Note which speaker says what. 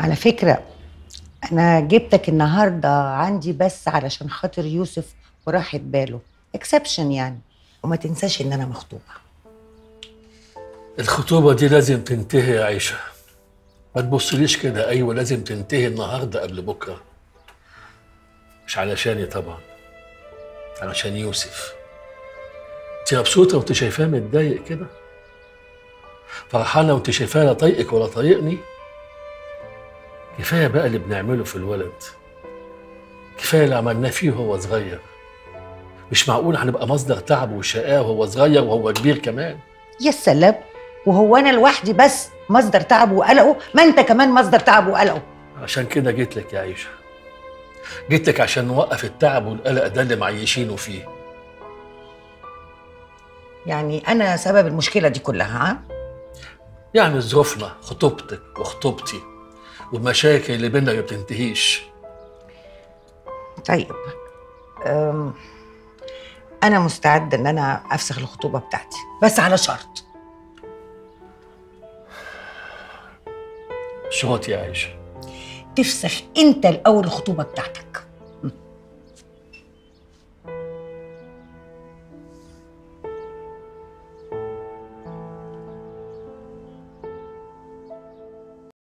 Speaker 1: على فكرة أنا جبتك النهاردة عندي بس علشان خاطر يوسف وراحة باله اكسبشن يعني. وما تنساش إن أنا مخطوبة.
Speaker 2: الخطوبة دي لازم تنتهي يا عيشة. ما تبصليش كده، أيوة لازم تنتهي النهاردة قبل بكرة. مش علشاني طبعا، علشان يوسف. انت مبسوطة وانت شايفاه متضايق كده؟ فرحانة وانت شايفاه لا طايقك ولا طايقني؟ كفاية بقى اللي بنعمله في الولد، كفاية اللي عملناه فيه وهو صغير. مش معقول هنبقى مصدر تعبه وشقاه وهو صغير وهو كبير كمان.
Speaker 1: يا سلام، وهو أنا لوحدي بس مصدر تعبه وقلقه؟ ما أنت كمان مصدر تعبه وقلقه.
Speaker 2: عشان كده جيت لك يا عيشة، جيت لك عشان نوقف التعب والقلق ده اللي معيشينه فيه.
Speaker 1: يعني أنا سبب المشكلة دي كلها ها؟
Speaker 2: يعني ظروفنا، خطوبتك وخطوبتي والمشاكل اللي بينا ما بتنتهيش.
Speaker 1: طيب أنا مستعدة إن أنا أفسخ الخطوبة بتاعتي بس على شرط.
Speaker 2: شروط يا عيشة؟
Speaker 1: تفسخ أنت الأول الخطوبة بتاعتك.